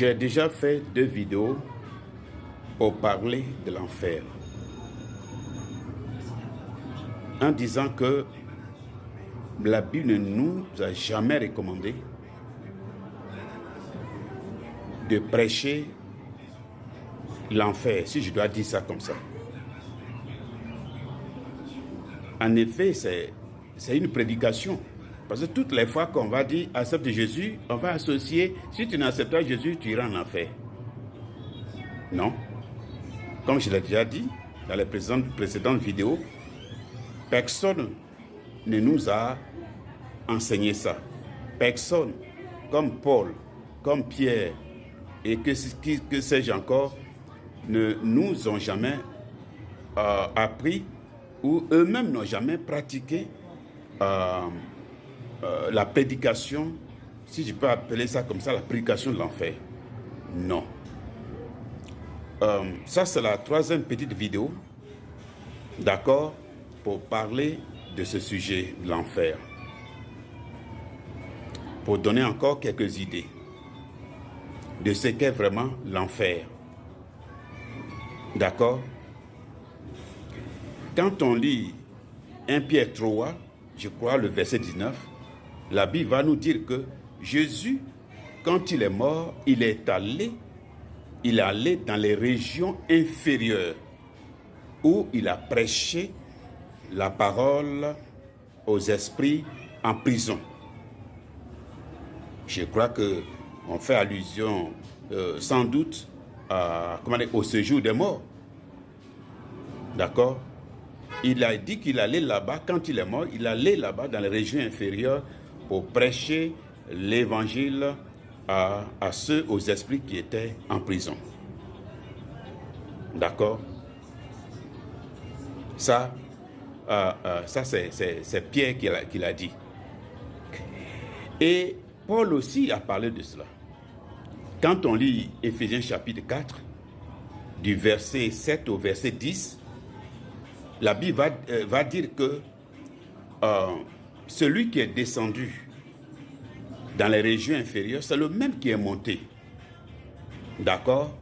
J'ai déjà fait 2 vidéos pour parler de l'enfer, en disant que la Bible ne nous a jamais recommandé de prêcher l'enfer, si je dois dire ça comme ça. En effet, c'est une prédication. Parce que toutes les fois qu'on va dire accepte Jésus, on va associer, si tu n'acceptes pas Jésus, tu iras en enfer. Non. Comme je l'ai déjà dit dans les précédentes vidéos, personne ne nous a enseigné ça. Personne, comme Paul, comme Pierre, et que sais-je encore, ne nous ont jamais appris ou eux-mêmes n'ont jamais pratiqué la prédication, si je peux appeler ça comme ça, la prédication de l'enfer. Non. Ça, c'est la 3e petite vidéo, d'accord, pour parler de ce sujet de l'enfer. Pour donner encore quelques idées de ce qu'est vraiment l'enfer. D'accord? Quand on lit 1 Pierre 3, je crois le verset 19, la Bible va nous dire que Jésus, quand il est mort, il est allé dans les régions inférieures où il a prêché la parole aux esprits en prison. Je crois qu'on fait allusion sans doute au séjour des morts. D'accord? Il a dit qu'il allait là-bas, quand il est mort, il allait là-bas dans les régions inférieures pour prêcher l'évangile à ceux, aux esprits qui étaient en prison. D'accord? Ça c'est Pierre qui l'a dit. Et Paul aussi a parlé de cela. Quand on lit Éphésiens chapitre 4, du verset 7 au verset 10, la Bible va dire que celui qui est descendu dans les régions inférieures, c'est le même qui est monté. D'accord?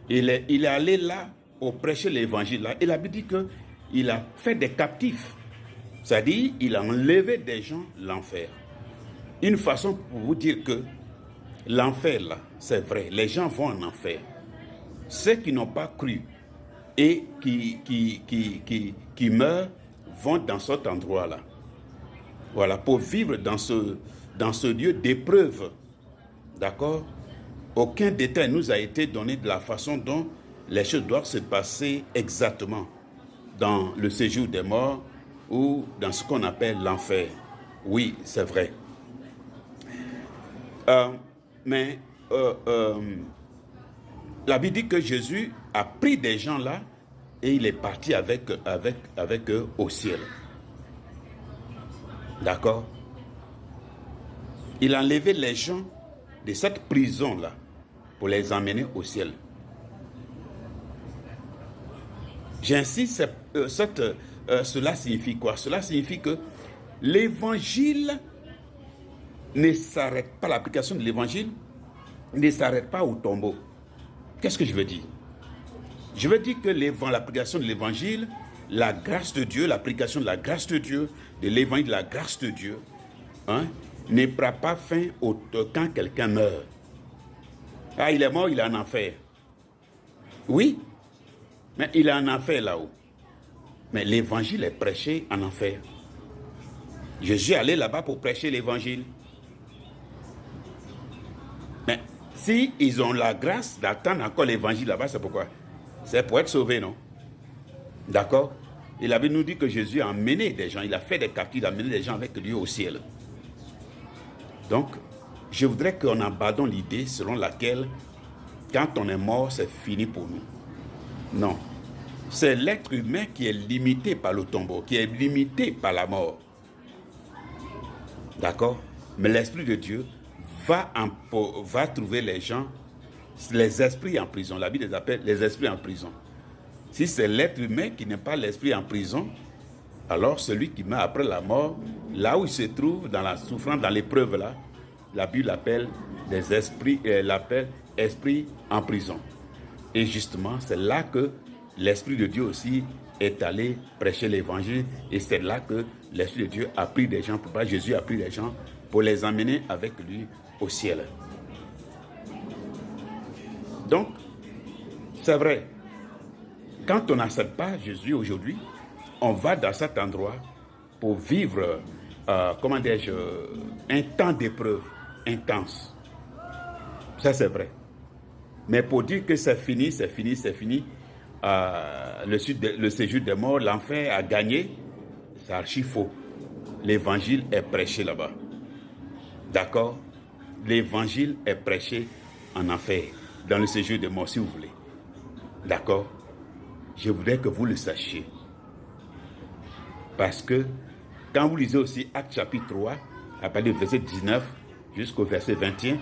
Il est allé là pour prêcher l'évangile là. Et la Bible dit qu'il a fait des captifs. C'est-à-dire, il a enlevé des gens l'enfer. Une façon pour vous dire que l'enfer là, c'est vrai, les gens vont en enfer. Ceux qui n'ont pas cru et qui meurent vont dans cet endroit-là. Voilà, pour vivre dans ce lieu d'épreuve. D'accord? Aucun détail nous a été donné de la façon dont les choses doivent se passer exactement dans le séjour des morts ou dans ce qu'on appelle l'enfer. Oui, c'est vrai. Mais la Bible dit que Jésus a pris des gens là et il est parti avec eux au ciel. D'accord? Il a enlevé les gens de cette prison là pour les emmener au ciel. J'insiste, cela signifie quoi? Cela signifie que l'évangile ne s'arrête pas, l'application de l'évangile ne s'arrête pas au tombeau. Qu'est-ce que je veux dire? Je veux dire que l'application de l'évangile, la grâce de Dieu, l'application de la grâce de Dieu, de l'évangile de la grâce de Dieu, ne prend pas fin quand quelqu'un meurt. Ah, il est mort, il est en enfer. Oui, mais il est en enfer là-haut. Mais l'évangile est prêché en enfer. Jésus est allé là-bas pour prêcher l'évangile. Mais si ils ont la grâce d'attendre encore l'évangile là-bas, c'est pourquoi? C'est pour être sauvé, non? D'accord? Et la Bible nous dit que Jésus a emmené des gens, il a fait des captifs, il a emmené des gens avec lui au ciel. Donc, je voudrais qu'on abandonne l'idée selon laquelle, quand on est mort, c'est fini pour nous. Non. C'est l'être humain qui est limité par le tombeau, qui est limité par la mort. D'accord? Mais l'Esprit de Dieu va trouver les gens, les esprits en prison. La Bible les appelle les esprits en prison. Si c'est l'être humain qui n'est pas l'esprit en prison, alors celui qui meurt après la mort, là où il se trouve, dans la souffrance, dans l'épreuve là, la Bible l'appelle des esprits, l'appelle esprits en prison. Et justement, c'est là que l'Esprit de Dieu aussi est allé prêcher l'évangile. Et c'est là que l'Esprit de Dieu a pris des gens, Jésus a pris des gens pour les emmener avec lui au ciel. Donc, c'est vrai, quand on n'accepte pas Jésus aujourd'hui, on va dans cet endroit pour vivre, un temps d'épreuve intense. Ça, c'est vrai. Mais pour dire que c'est fini, le séjour des morts, l'enfer a gagné, c'est archi faux. L'évangile est prêché là-bas. D'accord? L'évangile est prêché en enfer, dans le séjour des morts, si vous voulez. D'accord? Je voudrais que vous le sachiez. Parce que quand vous lisez aussi Actes chapitre 3, à partir du verset 19 jusqu'au verset 21,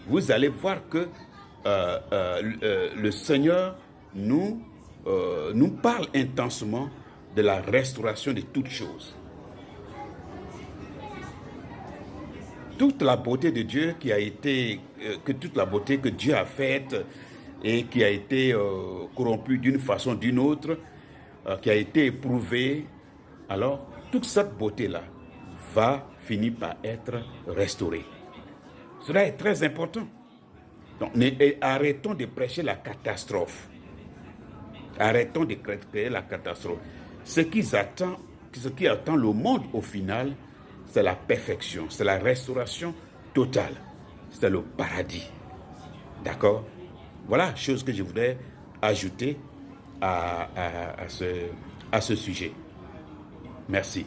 vous allez voir que le Seigneur nous parle intensément de la restauration de toutes choses. Toute la beauté de Dieu toute la beauté que Dieu a faite et qui a été corrompue d'une façon ou d'une autre, qui a été éprouvée, alors toute cette beauté-là va finir par être restaurée. Cela est très important. Donc, arrêtons de prêcher la catastrophe. Arrêtons de créer la catastrophe. Ce qui attend le monde au final, c'est la perfection, c'est la restauration totale. C'est le paradis. D'accord? Voilà, chose que je voudrais ajouter à ce sujet. Merci.